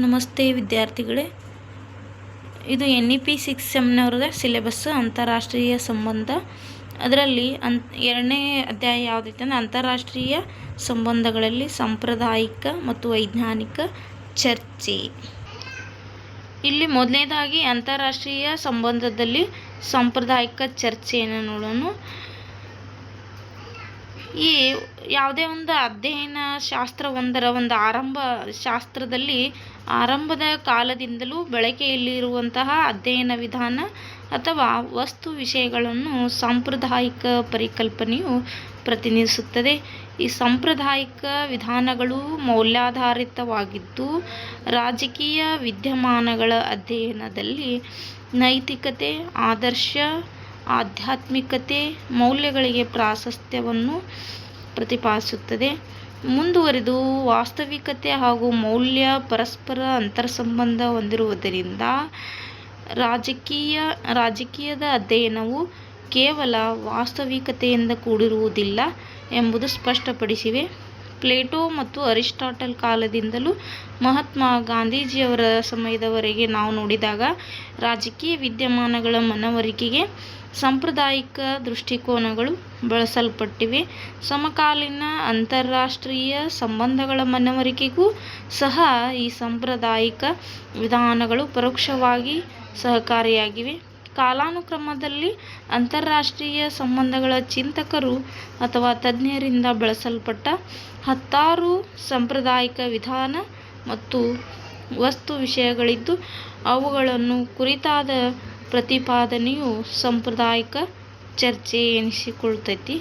ನಮಸ್ತೆ ವಿದ್ಯಾರ್ಥಿಗಳೇ, ಇದು NEP 6 ಸೆಮ್ನವ್ರದ ಸಿಲೆಬಸ್ ಅಂತಾರಾಷ್ಟ್ರೀಯ ಸಂಬಂಧ. ಅದರಲ್ಲಿ ಎರಡನೇ ಅಧ್ಯಾಯ ಯಾವುದೈತೆ ಅಂದರೆ ಅಂತಾರಾಷ್ಟ್ರೀಯ ಸಂಬಂಧಗಳಲ್ಲಿ ಸಾಂಪ್ರದಾಯಿಕ ಮತ್ತು ವೈಜ್ಞಾನಿಕ ಚರ್ಚೆ. ಇಲ್ಲಿ ಮೊದಲನೇದಾಗಿ ಅಂತಾರಾಷ್ಟ್ರೀಯ ಸಂಬಂಧದಲ್ಲಿ ಸಾಂಪ್ರದಾಯಿಕ ಚರ್ಚೆಯನ್ನು ನೋಡೋಣ. ಈ ಯಾವುದೇ ಒಂದು ಅಧ್ಯಯನ ಶಾಸ್ತ್ರವೊಂದರ ಒಂದು ಶಾಸ್ತ್ರದಲ್ಲಿ ಆರಂಭದ ಕಾಲದಿಂದಲೂ ಬಳಕೆಯಲ್ಲಿರುವಂತಹ ಅಧ್ಯಯನ ವಿಧಾನ ಅಥವಾ ವಸ್ತು ವಿಷಯಗಳನ್ನು ಸಾಂಪ್ರದಾಯಿಕ ಪರಿಕಲ್ಪನೆಯು ಪ್ರತಿನಿಧಿಸುತ್ತದೆ. ಈ ಸಾಂಪ್ರದಾಯಿಕ ವಿಧಾನಗಳು ಮೌಲ್ಯಾಧಾರಿತವಾಗಿದ್ದು, ರಾಜಕೀಯ ವಿದ್ಯಮಾನಗಳ ಅಧ್ಯಯನದಲ್ಲಿ ನೈತಿಕತೆ, ಆದರ್ಶ, ಆಧ್ಯಾತ್ಮಿಕತೆ, ಮೌಲ್ಯಗಳಿಗೆ ಪ್ರಾಶಸ್ತ್ಯವನ್ನು ಪ್ರತಿಪಾದಿಸುತ್ತದೆ. ಮುಂದುವರಿದು, ವಾಸ್ತವಿಕತೆ ಹಾಗೂ ಮೌಲ್ಯ ಪರಸ್ಪರ ಅಂತರ್ಸಂಬಂಧ ಹೊಂದಿರುವುದರಿಂದ ರಾಜಕೀಯದ ಅಧ್ಯಯನವು ಕೇವಲ ವಾಸ್ತವಿಕತೆಯಿಂದ ಕೂಡಿರುವುದಿಲ್ಲ ಎಂಬುದು ಸ್ಪಷ್ಟಪಡಿಸಿವೆ. ಪ್ಲೇಟೋ ಮತ್ತು ಅರಿಸ್ಟಾಟಲ್ ಕಾಲದಿಂದಲೂ ಮಹಾತ್ಮ ಗಾಂಧೀಜಿಯವರ ಸಮಯದವರೆಗೆ ನಾವು ನೋಡಿದಾಗ ರಾಜಕೀಯ ವಿದ್ಯಮಾನಗಳ ಮನವರಿಕೆಗೆ ಸಾಂಪ್ರದಾಯಿಕ ದೃಷ್ಟಿಕೋನಗಳು ಬಳಸಲ್ಪಟ್ಟಿವೆ. ಸಮಕಾಲೀನ ಅಂತಾರಾಷ್ಟ್ರೀಯ ಸಂಬಂಧಗಳ ಮನವರಿಕೆಗೂ ಸಹ ಈ ಸಾಂಪ್ರದಾಯಿಕ ವಿಧಾನಗಳು ಪರೋಕ್ಷವಾಗಿ ಸಹಕಾರಿಯಾಗಿವೆ. ಕಾಲಾನುಕ್ರಮದಲ್ಲಿ ಅಂತಾರಾಷ್ಟ್ರೀಯ ಸಂಬಂಧಗಳ ಚಿಂತಕರು ಅಥವಾ ತಜ್ಞರಿಂದ ಬಳಸಲ್ಪಟ್ಟ ಹತ್ತಾರು ಸಾಂಪ್ರದಾಯಿಕ ವಿಧಾನ ಮತ್ತು ವಸ್ತು ವಿಷಯಗಳಿದ್ದು, ಅವುಗಳನ್ನು ಕುರಿತಾದ ಪ್ರತಿಪಾದನೆಯು ಸಾಂಪ್ರದಾಯಿಕ ಚರ್ಚೆ ಎನಿಸಿಕೊಳ್ಳುತ್ತೈತಿ.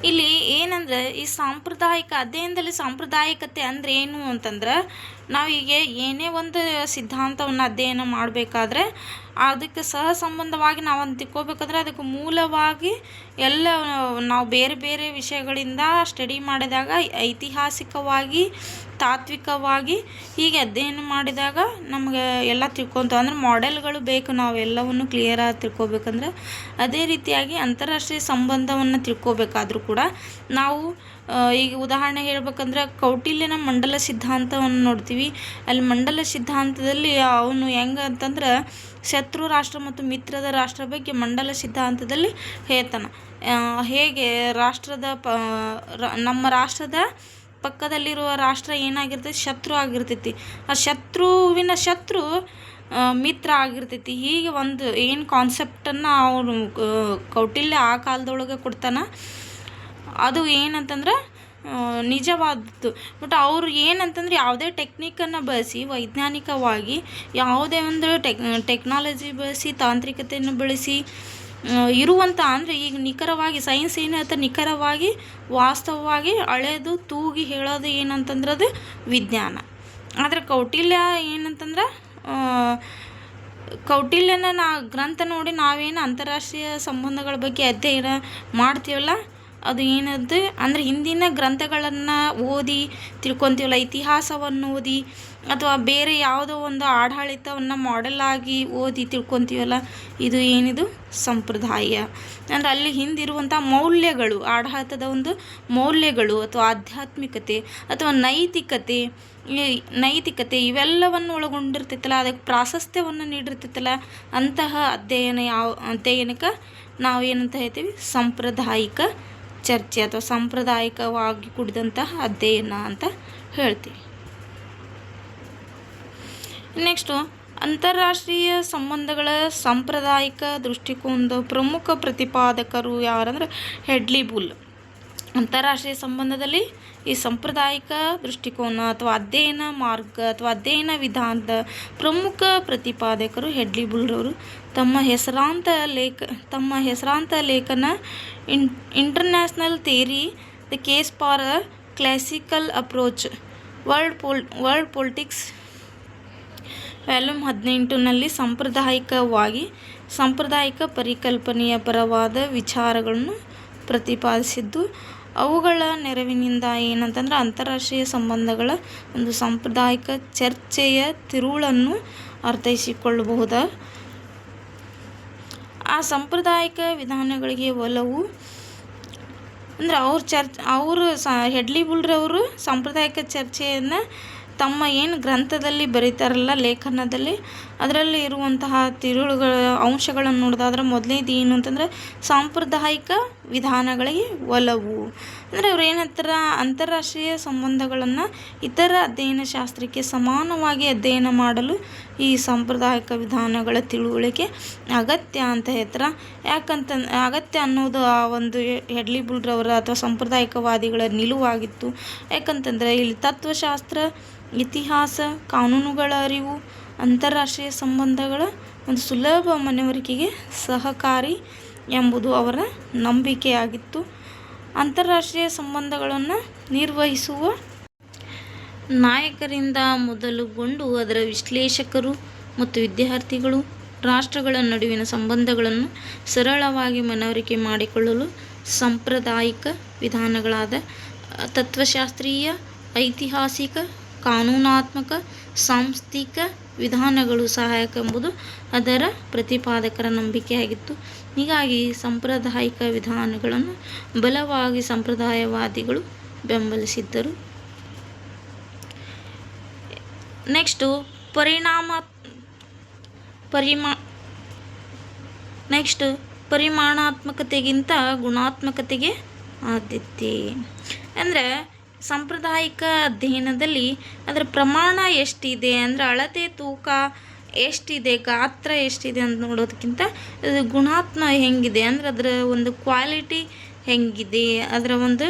ಇಲ್ಲಿ ಏನಂದ್ರೆ, ಈ ಸಾಂಪ್ರದಾಯಿಕ ಅಧ್ಯಯನದಲ್ಲಿ ಸಾಂಪ್ರದಾಯಿಕತೆ ಅಂದರೆ ಏನು ಅಂತಂದ್ರೆ, ನಾವೀಗ ಏನೇ ಒಂದು ಸಿದ್ಧಾಂತವನ್ನು ಅಧ್ಯಯನ ಮಾಡಬೇಕಾದ್ರೆ ಅದಕ್ಕೆ ಸಹ ಸಂಬಂಧವಾಗಿ ನಾವು ಅಂತ ತಿಳ್ಕೊಬೇಕಾದ್ರೆ ಅದಕ್ಕೆ ಮೂಲವಾಗಿ ಎಲ್ಲ ನಾವು ಬೇರೆ ಬೇರೆ ವಿಷಯಗಳಿಂದ ಸ್ಟಡಿ ಮಾಡಿದಾಗ, ಐತಿಹಾಸಿಕವಾಗಿ, ತಾತ್ವಿಕವಾಗಿ ಹೀಗೆ ಅಧ್ಯಯನ ಮಾಡಿದಾಗ ನಮಗೆ ಎಲ್ಲ ತಿಳ್ಕೊತೀವಿ. ಅಂದರೆ ಮಾಡೆಲ್ಗಳು ಬೇಕು ನಾವು ಎಲ್ಲವನ್ನು ಕ್ಲಿಯರಾಗಿ ತಿಳ್ಕೊಬೇಕಂದ್ರೆ. ಅದೇ ರೀತಿಯಾಗಿ ಅಂತಾರಾಷ್ಟ್ರೀಯ ಸಂಬಂಧವನ್ನು ತಿಳ್ಕೊಬೇಕಾದ್ರೂ ಕೂಡ ನಾವು ಈಗ ಉದಾಹರಣೆ ಹೇಳ್ಬೇಕಂದ್ರೆ ಕೌಟಿಲ್ಯನ ಮಂಡಲ ಸಿದ್ಧಾಂತವನ್ನು ನೋಡ್ತೀವಿ. ಅಲ್ಲಿ ಮಂಡಲ ಸಿದ್ಧಾಂತದಲ್ಲಿ ಅವನು ಹೆಂಗೆ ಅಂತಂದ್ರೆ ಶತ್ರು ರಾಷ್ಟ್ರ ಮತ್ತು ಮಿತ್ರದ ರಾಷ್ಟ್ರ ಬಗ್ಗೆ ಮಂಡಲ ಸಿದ್ಧಾಂತದಲ್ಲಿ ಹೇಳ್ತಾನೆ. ಹೇಗೆ ನಮ್ಮ ರಾಷ್ಟ್ರದ ಪಕ್ಕದಲ್ಲಿರುವ ರಾಷ್ಟ್ರ ಏನಾಗಿರ್ತೈತಿ, ಶತ್ರು ಆಗಿರ್ತೈತಿ. ಆ ಶತ್ರುವಿನ ಶತ್ರು ಮಿತ್ರ ಆಗಿರ್ತೈತಿ. ಹೀಗೆ ಒಂದು ಏನು ಕಾನ್ಸೆಪ್ಟನ್ನು ಅವನು ಕೌಟಿಲ್ಯ ಆ ಕಾಲದೊಳಗೆ ಕೊಡ್ತಾನೆ. ಅದು ಏನಂತಂದ್ರೆ ನಿಜವಾದದ್ದು. ಬಟ್ ಅವರು ಏನಂತಂದ್ರೆ ಯಾವುದೇ ಟೆಕ್ನಿಕನ್ನು ಬಳಸಿ ವೈಜ್ಞಾನಿಕವಾಗಿ ಯಾವುದೇ ಒಂದು ಟೆಕ್ನಾಲಜಿ ಬಳಸಿ ತಾಂತ್ರಿಕತೆಯನ್ನು ಬಳಸಿ ಇರುವಂಥ, ಅಂದರೆ ಈಗ ನಿಖರವಾಗಿ ಸೈನ್ಸ್ ಏನು ಹೇಳ್ತಾರೆ, ನಿಖರವಾಗಿ ವಾಸ್ತವವಾಗಿ ಅಳೆದು ತೂಗಿ ಹೇಳೋದು ಏನಂತಂದ್ರೆ ಅದು ವಿಜ್ಞಾನ. ಆದರೆ ಕೌಟಿಲ್ಯ ಏನಂತಂದ್ರೆ ಕೌಟಿಲ್ಯನ ಗ್ರಂಥ ನೋಡಿ ನಾವೇನು ಅಂತಾರಾಷ್ಟ್ರೀಯ ಸಂಬಂಧಗಳ ಬಗ್ಗೆ ಅಧ್ಯಯನ ಮಾಡ್ತೀವಲ್ಲ, ಅದು ಏನದು ಅಂದರೆ ಹಿಂದಿನ ಗ್ರಂಥಗಳನ್ನು ಓದಿ ತಿಳ್ಕೊತೀವಲ್ಲ, ಇತಿಹಾಸವನ್ನು ಓದಿ ಅಥವಾ ಬೇರೆ ಯಾವುದೋ ಒಂದು ಆಡಳಿತವನ್ನು ಮಾಡೆಲ್ ಆಗಿ ಓದಿ ತಿಳ್ಕೊತೀವಲ್ಲ, ಇದು ಏನಿದು ಸಂಪ್ರದಾಯ. ಅಂದರೆ ಅಲ್ಲಿ ಹಿಂದಿರುವಂಥ ಮೌಲ್ಯಗಳು, ಆಡಳಿತದ ಒಂದು ಮೌಲ್ಯಗಳು ಅಥವಾ ಆಧ್ಯಾತ್ಮಿಕತೆ ಅಥವಾ ನೈತಿಕತೆ ಇವೆಲ್ಲವನ್ನು ಒಳಗೊಂಡಿರ್ತೈತಲ್ಲ, ಅದಕ್ಕೆ ಪ್ರಾಶಸ್ತ್ಯವನ್ನು ನೀಡಿರ್ತೈತಲ್ಲ, ಅಂತಹ ಅಧ್ಯಯನಕ್ಕೆ ನಾವು ಏನಂತ ಹೇಳ್ತೀವಿ, ಸಾಂಪ್ರದಾಯಿಕ ಚರ್ಚೆ ಅಥವಾ ಸಾಂಪ್ರದಾಯಿಕವಾಗಿ ಕೂಡಿದಂತಹ ಅಧ್ಯಯನ ಅಂತ ಹೇಳ್ತೀವಿ. ನೆಕ್ಸ್ಟು, ಅಂತಾರಾಷ್ಟ್ರೀಯ ಸಂಬಂಧಗಳ ಸಾಂಪ್ರದಾಯಿಕ ದೃಷ್ಟಿಕೋನದ ಪ್ರಮುಖ ಪ್ರತಿಪಾದಕರು ಯಾರಂದ್ರೆ ಹೆಡ್ಲಿ ಬುಲ್. ಅಂತಾರಾಷ್ಟ್ರೀಯ ಸಂಬಂಧದಲ್ಲಿ ಈ ಸಾಂಪ್ರದಾಯಿಕ ದೃಷ್ಟಿಕೋನ ಅಥವಾ ಅಧ್ಯಯನ ಮಾರ್ಗ ಅಥವಾ ಅಧ್ಯಯನ ವಿಧಾನದ ಪ್ರಮುಖ ಪ್ರತಿಪಾದಕರು ಹೆಡ್ಲಿ ಬುಲ್ರವರು. ತಮ್ಮ ಹೆಸರಾಂತ ಲೇಖನ international theory, the case for a classical approach, world politics, volume 18ನಲ್ಲಿ ಸಾಂಪ್ರದಾಯಿಕ ಪರಿಕಲ್ಪನೆಯ ಪರವಾದ ವಿಚಾರಗಳನ್ನು ಪ್ರತಿಪಾದಿಸಿದ್ದು, ಅವುಗಳ ನೆರವಿನಿಂದ ಏನಂತಂದ್ರೆ ಅಂತಾರಾಷ್ಟ್ರೀಯ ಸಂಬಂಧಗಳ ಒಂದು ಸಾಂಪ್ರದಾಯಿಕ ಚರ್ಚೆಯ ತಿರುಳನ್ನು ಅರ್ಥೈಸಿಕೊಳ್ಳಬಹುದು. ಆ ಸಾಂಪ್ರದಾಯಿಕ ವಿಧಾನಗಳಿಗೆ ಒಲವು ಅಂದರೆ ಅವರು ಹೆಡ್ಲಿ ಬುಲ್ರವರು ಸಾಂಪ್ರದಾಯಿಕ ಚರ್ಚೆಯನ್ನು ತಮ್ಮ ಏನು ಗ್ರಂಥದಲ್ಲಿ ಬರೀತಾರಲ್ಲ, ಲೇಖನದಲ್ಲಿ, ಅದರಲ್ಲಿ ಇರುವಂತಹ ತಿರುಳುಗಳ ಅಂಶಗಳನ್ನು ನೋಡೋದಾದ್ರೆ ಮೊದಲನೇದು ಏನು ಅಂತಂದರೆ ಸಾಂಪ್ರದಾಯಿಕ ವಿಧಾನಗಳಿಗೆ ಒಲವು. ಅಂದರೆ ಅವ್ರು ಏನಂತಾರೆ, ಅಂತಾರಾಷ್ಟ್ರೀಯ ಸಂಬಂಧಗಳನ್ನು ಇತರ ಅಧ್ಯಯನ ಶಾಸ್ತ್ರಕ್ಕೆ ಸಮಾನವಾಗಿ ಅಧ್ಯಯನ ಮಾಡಲು ಈ ಸಾಂಪ್ರದಾಯಿಕ ವಿಧಾನಗಳ ತಿಳುವಳಿಕೆ ಅಗತ್ಯ ಅಂತ ಹೇಳ್ತಾರೆ. ಅಗತ್ಯ ಅನ್ನೋದು ಆ ಒಂದು ಹೆಡ್ಲಿ ಬುಲ್ರವರ ಅಥವಾ ಸಾಂಪ್ರದಾಯಿಕವಾದಿಗಳ ನಿಲುವಾಗಿತ್ತು. ಯಾಕಂತಂದರೆ ಇಲ್ಲಿ ತತ್ವಶಾಸ್ತ್ರ, ಇತಿಹಾಸ, ಕಾನೂನುಗಳ ಅರಿವು ಅಂತಾರಾಷ್ಟ್ರೀಯ ಸಂಬಂಧಗಳ ಒಂದು ಸುಲಭ ಮನವರಿಕೆಗೆ ಸಹಕಾರಿ ಎಂಬುದು ಅವರ ನಂಬಿಕೆಯಾಗಿತ್ತು. ಅಂತಾರಾಷ್ಟ್ರೀಯ ಸಂಬಂಧಗಳನ್ನು ನಿರ್ವಹಿಸುವ ನಾಯಕರಿಂದ ಮೊದಲುಗೊಂಡು ಅದರ ವಿಶ್ಲೇಷಕರು ಮತ್ತು ವಿದ್ಯಾರ್ಥಿಗಳು ರಾಷ್ಟ್ರಗಳ ನಡುವಿನ ಸಂಬಂಧಗಳನ್ನು ಸರಳವಾಗಿ ಮನವರಿಕೆ ಮಾಡಿಕೊಳ್ಳಲು ಸಾಂಪ್ರದಾಯಿಕ ವಿಧಾನಗಳಾದ ತತ್ವಶಾಸ್ತ್ರೀಯ, ಐತಿಹಾಸಿಕ, ಕಾನೂನಾತ್ಮಕ, ಸಾಂಸ್ಥಿಕ ವಿಧಾನಗಳು ಸಹಾಯಕ ಎಂಬುದು ಅದರ ಪ್ರತಿಪಾದಕರ ನಂಬಿಕೆಯಾಗಿತ್ತು. ಹೀಗಾಗಿ ಸಾಂಪ್ರದಾಯಿಕ ವಿಧಾನಗಳನ್ನು ಬಲವಾಗಿ ಸಂಪ್ರದಾಯವಾದಿಗಳು ಬೆಂಬಲಿಸಿದ್ದರು. ನೆಕ್ಸ್ಟು ಪರಿಮಾಣಾತ್ಮಕತೆಗಿಂತ ಗುಣಾತ್ಮಕತೆಗೆ ಆದ್ಯತೆ. ಅಂದರೆ ಸಾಂಪ್ರದಾಯಿಕ ಅಧ್ಯಯನದಲ್ಲಿ ಅದರ ಪ್ರಮಾಣ ಎಷ್ಟಿದೆ, ಅಂದರೆ ಅಳತೆ, ತೂಕ ಎಷ್ಟಿದೆ, ಗಾತ್ರ ಎಷ್ಟಿದೆ ಅಂತ ನೋಡೋದಕ್ಕಿಂತ ಅದು ಗುಣಾತ್ಮಕ ಹೆಂಗಿದೆ, ಅಂದರೆ ಅದರ ಒಂದು ಕ್ವಾಲಿಟಿ ಹೆಂಗಿದೆ, ಅದರ ಒಂದು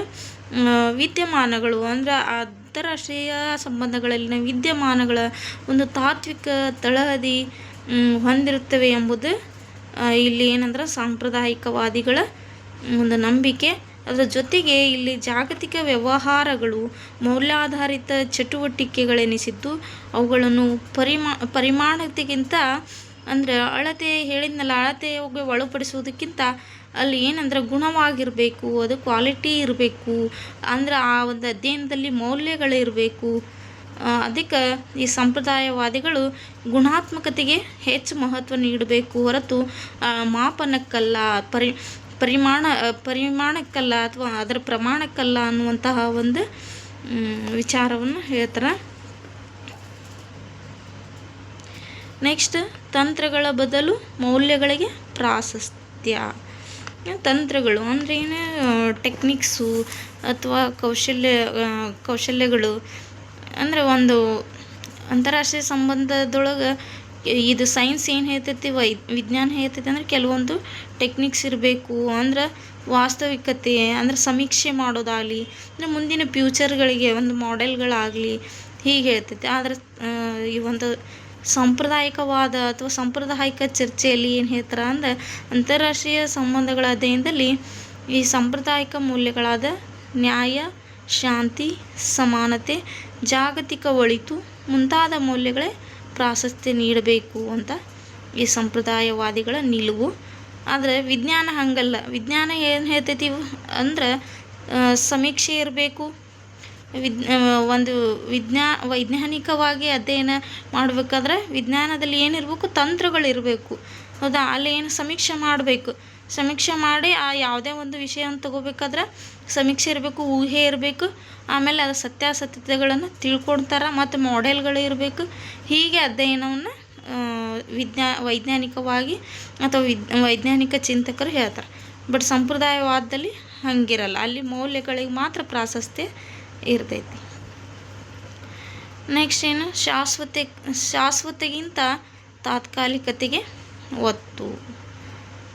ವಿದ್ಯಮಾನಗಳು, ಅಂದರೆ ಅಂತಾರಾಷ್ಟ್ರೀಯ ಸಂಬಂಧಗಳಲ್ಲಿನ ವಿದ್ಯಮಾನಗಳ ಒಂದು ತಾತ್ವಿಕ ತಳಹದಿ ಹೊಂದಿರುತ್ತವೆ ಎಂಬುದು ಇಲ್ಲಿ ಏನಂದ್ರೆ ಸಾಂಪ್ರದಾಯಿಕವಾದಿಗಳ ಒಂದು ನಂಬಿಕೆ. ಅದರ ಜೊತೆಗೆ ಇಲ್ಲಿ ಜಾಗತಿಕ ವ್ಯವಹಾರಗಳು ಮೌಲ್ಯಾಧಾರಿತ ಚಟುವಟಿಕೆಗಳೆನಿಸಿದ್ದು ಅವುಗಳನ್ನು ಪರಿಮಾಣತೆಗಿಂತ, ಅಂದರೆ ಅಳತೆ ಅಳತೆಗೆ ಒಳಪಡಿಸುವುದಕ್ಕಿಂತ ಅಲ್ಲಿ ಏನಂದ್ರೆ ಗುಣವಾಗಿರಬೇಕು, ಅದು ಕ್ವಾಲಿಟಿ ಇರಬೇಕು, ಅಂದ್ರೆ ಆ ಒಂದು ಅಧ್ಯಯನದಲ್ಲಿ ಮೌಲ್ಯಗಳಿರಬೇಕು. ಅದಕ್ಕೆ ಈ ಸಂಪ್ರದಾಯವಾದಿಗಳು ಗುಣಾತ್ಮಕತೆಗೆ ಹೆಚ್ಚು ಮಹತ್ವ ನೀಡಬೇಕು ಹೊರತು ಮಾಪನಕ್ಕಲ್ಲ, ಪರಿಮಾಣಕ್ಕಲ್ಲ ಅಥವಾ ಅದರ ಪ್ರಮಾಣಕ್ಕಲ್ಲ ಅನ್ನುವಂತಹ ಒಂದು ವಿಚಾರವನ್ನು ಹೇಳ್ತಾರೆ. ನೆಕ್ಸ್ಟ್, ತಂತ್ರಗಳ ಬದಲು ಮೌಲ್ಯಗಳಿಗೆ ಪ್ರಾಶಸ್ತ್ಯ. ತಂತ್ರಗಳು ಅಂದರೆ ಏನು, ಟೆಕ್ನಿಕ್ಸು ಅಥವಾ ಕೌಶಲ್ಯಗಳು. ಅಂದರೆ ಒಂದು ಅಂತಾರಾಷ್ಟ್ರೀಯ ಸಂಬಂಧದೊಳಗೆ ಇದು ಸೈನ್ಸ್ ಏನು ಹೇಳ್ತೈತಿ, ವಿಜ್ಞಾನ ಹೇಳ್ತೈತಿ ಅಂದರೆ ಕೆಲವೊಂದು ಟೆಕ್ನಿಕ್ಸ್ ಇರಬೇಕು. ಅಂದ್ರೆ ವಾಸ್ತವಿಕತೆ, ಅಂದರೆ ಸಮೀಕ್ಷೆ ಮಾಡೋದಾಗಲಿ, ಅಂದರೆ ಮುಂದಿನ ಫ್ಯೂಚರ್ಗಳಿಗೆ ಒಂದು ಮಾಡೆಲ್ಗಳಾಗಲಿ ಹೀಗೆ ಹೇಳ್ತೈತಿ. ಆದರೆ ಈ ಒಂದು ಸಾಂಪ್ರದಾಯಿಕವಾದ ಅಥವಾ ಸಾಂಪ್ರದಾಯಿಕ ಚರ್ಚೆಯಲ್ಲಿ ಏನು ಹೇಳ್ತಾರೆ ಅಂದರೆ ಅಂತಾರಾಷ್ಟ್ರೀಯ ಸಂಬಂಧಗಳ ಅಧ್ಯಯನದಲ್ಲಿ ಈ ಸಾಂಪ್ರದಾಯಿಕ ಮೌಲ್ಯಗಳಾದ ನ್ಯಾಯ, ಶಾಂತಿ, ಸಮಾನತೆ, ಜಾಗತಿಕ ಒಳಿತು ಮುಂತಾದ ಮೌಲ್ಯಗಳೇ ಪ್ರಾಶಸ್ತ್ಯ ನೀಡಬೇಕು ಅಂತ ಈ ಸಂಪ್ರದಾಯವಾದಿಗಳ ನಿಲುವು. ಆದರೆ ವಿಜ್ಞಾನ ಹಂಗಲ್ಲ. ವಿಜ್ಞಾನ ಏನು ಹೇಳ್ತೈತಿ ಅಂದ್ರೆ ಸಮೀಕ್ಷೆ ಇರಬೇಕು, ಒಂದು ವೈಜ್ಞಾನಿಕವಾಗಿ ಅಧ್ಯಯನ ಮಾಡಬೇಕಾದ್ರೆ ವಿಜ್ಞಾನದಲ್ಲಿ ಏನಿರಬೇಕು, ತಂತ್ರಗಳಿರಬೇಕು. ಹೌದಾ, ಅಲ್ಲಿ ಏನು ಸಮೀಕ್ಷೆ ಮಾಡಬೇಕು, ಸಮೀಕ್ಷೆ ಮಾಡಿ ಆ ಯಾವುದೇ ಒಂದು ವಿಷಯವನ್ನು ತಗೋಬೇಕಾದ್ರೆ ಸಮೀಕ್ಷೆ ಇರಬೇಕು, ಊಹೆ ಇರಬೇಕು, ಆಮೇಲೆ ಅದು ಸತ್ಯಾಸತ್ಯತೆಗಳನ್ನು ತಿಳ್ಕೊಳ್ತಾರೆ ಮತ್ತು ಮಾಡೆಲ್ಗಳು ಇರಬೇಕು. ಹೀಗೆ ಅಧ್ಯಯನವನ್ನು ವೈಜ್ಞಾನಿಕವಾಗಿ ಅಥವಾ ವೈಜ್ಞಾನಿಕ ಚಿಂತಕರು ಹೇಳ್ತಾರೆ. ಬಟ್ ಸಂಪ್ರದಾಯವಾದದಲ್ಲಿ ಹಂಗಿರಲ್ಲ, ಅಲ್ಲಿ ಮೌಲ್ಯಗಳಿಗೆ ಮಾತ್ರ ಪ್ರಾಶಸ್ತ್ಯ ಇರ್ತೈತಿ. ನೆಕ್ಸ್ಟ್ ಏನು, ಶಾಶ್ವತೆಗಿಂತ ತಾತ್ಕಾಲಿಕತೆಗೆ ಒತ್ತು.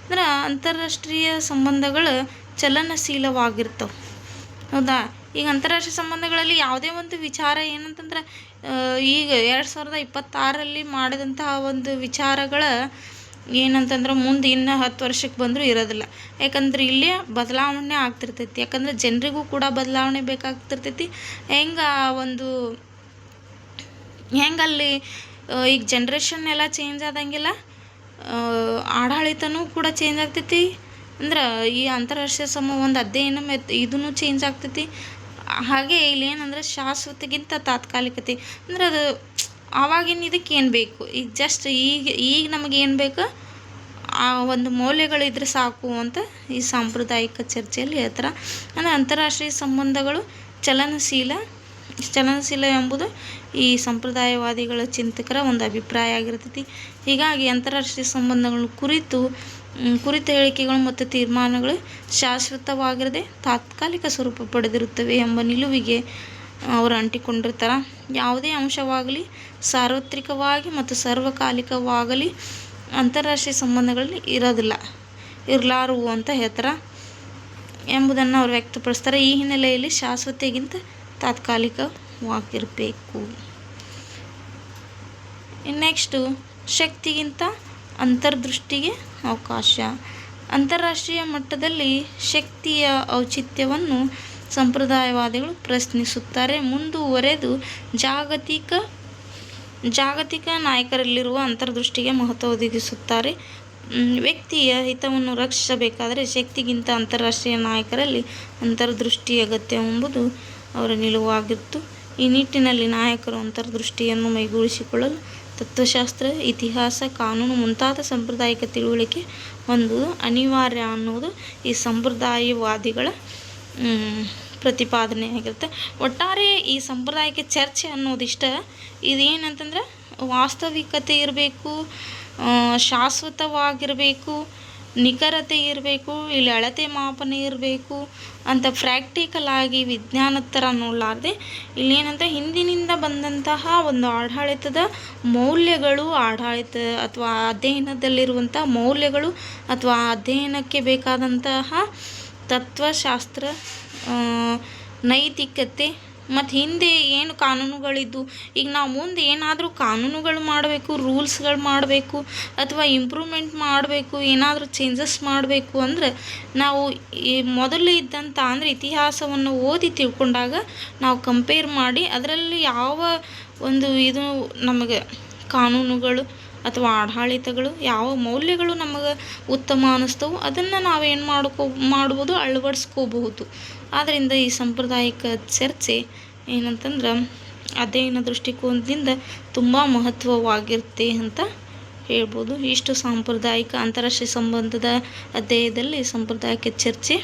ಅಂದ್ರೆ ಅಂತಾರಾಷ್ಟ್ರೀಯ ಸಂಬಂಧಗಳು ಚಲನಶೀಲವಾಗಿರ್ತವೆ. ಹೌದಾ, ಈಗ ಅಂತಾರಾಷ್ಟ್ರೀಯ ಸಂಬಂಧಗಳಲ್ಲಿ ಯಾವುದೇ ಒಂದು ವಿಚಾರ ಏನಂತಂದ್ರೆ ಈಗ 2026 ಮಾಡಿದಂತಹ ಒಂದು ವಿಚಾರಗಳ ಏನಂತಂದ್ರೆ ಮುಂದೆ ಇನ್ನು 10 ವರ್ಷಕ್ಕೆ ಬಂದರೂ ಇರೋದಿಲ್ಲ. ಯಾಕಂದ್ರೆ ಇಲ್ಲೇ ಬದಲಾವಣೆ ಆಗ್ತಿರ್ತೈತಿ. ಯಾಕಂದರೆ ಜನರಿಗೂ ಕೂಡ ಬದಲಾವಣೆ ಬೇಕಾಗ್ತಿರ್ತೈತಿ. ಹೆಂಗಲ್ಲಿ ಈಗ ಜನ್ರೇಷನ್ ಎಲ್ಲ ಚೇಂಜ್ ಆದಂಗೆಲ್ಲ ಆಡಳಿತನೂ ಕೂಡ ಚೇಂಜ್ ಆಗ್ತೈತಿ. ಅಂದ್ರೆ ಈ ಅಂತಾರಾಷ್ಟ್ರೀಯ ಒಂದು ಅಧ್ಯಯನ ಇದೂ ಚೇಂಜ್ ಆಗ್ತೈತಿ. ಹಾಗೆ ಇಲ್ಲಿ ಏನಂದ್ರೆ ಶಾಶ್ವತೆಗಿಂತ ತಾತ್ಕಾಲಿಕತೆ. ಅಂದ್ರೆ ಅದು ಆವಾಗಿನ ಇದಕ್ಕೆ ಏನು ಬೇಕು, ಈಗ ಜಸ್ಟ್ ಈಗ ನಮಗೆ ಏನು ಬೇಕು ಆ ಒಂದು ಮೌಲ್ಯಗಳಿದ್ರೆ ಸಾಕು ಅಂತ ಈ ಸಾಂಪ್ರದಾಯಿಕ ಚರ್ಚೆಯಲ್ಲಿ ಹೇಳ್ತಾರೆ. ಅಂದರೆ ಅಂತಾರಾಷ್ಟ್ರೀಯ ಸಂಬಂಧಗಳು ಚಲನಶೀಲ ಎಂಬುದು ಈ ಸಂಪ್ರದಾಯವಾದಿಗಳ ಚಿಂತಕರ ಒಂದು ಅಭಿಪ್ರಾಯ ಆಗಿರ್ತೈತಿ. ಹೀಗಾಗಿ ಅಂತಾರಾಷ್ಟ್ರೀಯ ಸಂಬಂಧಗಳ ಕುರಿತ ಹೇಳಿಕೆಗಳು ಮತ್ತು ತೀರ್ಮಾನಗಳು ಶಾಶ್ವತವಾಗಿರದೆ ತಾತ್ಕಾಲಿಕ ಸ್ವರೂಪ ಪಡೆದಿರುತ್ತವೆ ಎಂಬ ನಿಲುವಿಗೆ ಅವರು ಅಂಟಿಕೊಂಡಿರ್ತಾರೆ. ಯಾವುದೇ ಅಂಶವಾಗಲಿ ಸಾರ್ವತ್ರಿಕವಾಗಿ ಮತ್ತು ಸಾರ್ವಕಾಲಿಕವಾಗಲಿ ಅಂತಾರಾಷ್ಟ್ರೀಯ ಸಂಬಂಧಗಳಲ್ಲಿ ಇರಲಾರುವು ಅಂತ ಹೇಳ್ತಾರೆ ಎಂಬುದನ್ನು ಅವರು ವ್ಯಕ್ತಪಡಿಸ್ತಾರೆ. ಈ ಹಿನ್ನೆಲೆಯಲ್ಲಿ ಶಾಶ್ವತೆಗಿಂತ ತಾತ್ಕಾಲಿಕವಾಗಿರಬೇಕು. ನೆಕ್ಸ್ಟು ಶಕ್ತಿಗಿಂತ ಅಂತರ್ದೃಷ್ಟಿಗೆ ಅವಕಾಶ. ಅಂತಾರಾಷ್ಟ್ರೀಯ ಮಟ್ಟದಲ್ಲಿ ಶಕ್ತಿಯ ಔಚಿತ್ಯವನ್ನು ಸಂಪ್ರದಾಯವಾದಿಗಳು ಪ್ರಶ್ನಿಸುತ್ತಾರೆ. ಮುಂದುವರೆದು ಜಾಗತಿಕ ನಾಯಕರಲ್ಲಿರುವ ಅಂತರ್ದೃಷ್ಟಿಗೆ ಮಹತ್ವ ಒದಗಿಸುತ್ತಾರೆ. ವ್ಯಕ್ತಿಯ ಹಿತವನ್ನು ರಕ್ಷಿಸಬೇಕಾದರೆ ಶಕ್ತಿಗಿಂತ ಅಂತಾರಾಷ್ಟ್ರೀಯ ನಾಯಕರಲ್ಲಿ ಅಂತರ್ದೃಷ್ಟಿ ಅಗತ್ಯ ಎಂಬುದು ಅವರ ನಿಲುವಾಗಿತ್ತು. ಈ ನಿಟ್ಟಿನಲ್ಲಿ ನಾಯಕರು ಅಂತರ್ದೃಷ್ಟಿಯನ್ನು ಮೈಗೂಡಿಸಿಕೊಳ್ಳಲು ತತ್ವಶಾಸ್ತ್ರ, ಇತಿಹಾಸ, ಕಾನೂನು ಮುಂತಾದ ಸಾಂಪ್ರದಾಯಿಕ ತಿಳುವಳಿಕೆ ಹೊಂದುವುದು ಅನಿವಾರ್ಯ ಅನ್ನೋದು ಈ ಸಂಪ್ರದಾಯವಾದಿಗಳ ಪ್ರತಿಪಾದನೆ ಆಗಿರುತ್ತೆ. ಒಟ್ಟಾರೆ ಈ ಸಾಂಪ್ರದಾಯಿಕ ಚರ್ಚೆ ಅನ್ನೋದಿಷ್ಟ ಇದೇನಂತಂದ್ರೆ ವಾಸ್ತವಿಕತೆ ಇರಬೇಕು, ಶಾಶ್ವತವಾಗಿರಬೇಕು, ನಿಖರತೆ ಇರಬೇಕು, ಇಲ್ಲಿ ಅಳತೆ ಮಾಪನ ಇರಬೇಕು ಅಂತ ಪ್ರಾಕ್ಟಿಕಲ್ ಆಗಿ ವಿಜ್ಞಾನದ ಥರ ನೋಡಲಾರ್ದೆ ಇಲ್ಲೇನಂತ ಹಿಂದಿನಿಂದ ಬಂದಂತಹ ಒಂದು ಆಡಳಿತದ ಮೌಲ್ಯಗಳು, ಆಡಳಿತ ಅಥವಾ ಅಧ್ಯಯನದಲ್ಲಿರುವಂಥ ಮೌಲ್ಯಗಳು ಅಥವಾ ಅಧ್ಯಯನಕ್ಕೆ ಬೇಕಾದಂತಹ ತತ್ವಶಾಸ್ತ್ರ, ನೈತಿಕತೆ ಮತ್ತು ಹಿಂದೆ ಏನು ಕಾನೂನುಗಳಿದ್ದು ಈಗ ನಾವು ಮುಂದೆ ಏನಾದರೂ ಕಾನೂನುಗಳು ಮಾಡಬೇಕು, ರೂಲ್ಸ್ಗಳು ಮಾಡಬೇಕು ಅಥವಾ ಇಂಪ್ರೂವ್ಮೆಂಟ್ ಮಾಡಬೇಕು, ಏನಾದರೂ ಚೇಂಜಸ್ ಮಾಡಬೇಕು ಅಂದರೆ ನಾವು ಈ ಮೊದಲು ಇದ್ದಂಥ ಅಂದರೆ ಇತಿಹಾಸವನ್ನು ಓದಿ ತಿಳ್ಕೊಂಡಾಗ ನಾವು ಕಂಪೇರ್ ಮಾಡಿ ಅದರಲ್ಲಿ ಯಾವ ಒಂದು ಇದು ನಮಗೆ ಕಾನೂನುಗಳು ಅಥವಾ ಆಡಳಿತಗಳು ಯಾವ ಮೌಲ್ಯಗಳು ನಮಗೆ ಉತ್ತಮ ಅನ್ನಿಸ್ತವೆ ಅದನ್ನು ನಾವೇನು ಮಾಡ್ಬೋದು ಅಳವಡಿಸ್ಕೋಬಹುದು. ಆದ್ದರಿಂದ ಈ ಸಾಂಪ್ರದಾಯಿಕ ಚರ್ಚೆ ಏನಂತಂದ್ರೆ ಅಧ್ಯಯನ ದೃಷ್ಟಿಕೋನದಿಂದ ತುಂಬ ಮಹತ್ವವಾಗಿರುತ್ತೆ ಅಂತ ಹೇಳ್ಬೋದು. ಇಷ್ಟು ಸಾಂಪ್ರದಾಯಿಕ ಅಂತಾರಾಷ್ಟ್ರೀಯ ಸಂಬಂಧದ ಅಧ್ಯಾಯದಲ್ಲಿ ಸಾಂಪ್ರದಾಯಿಕ ಚರ್ಚೆ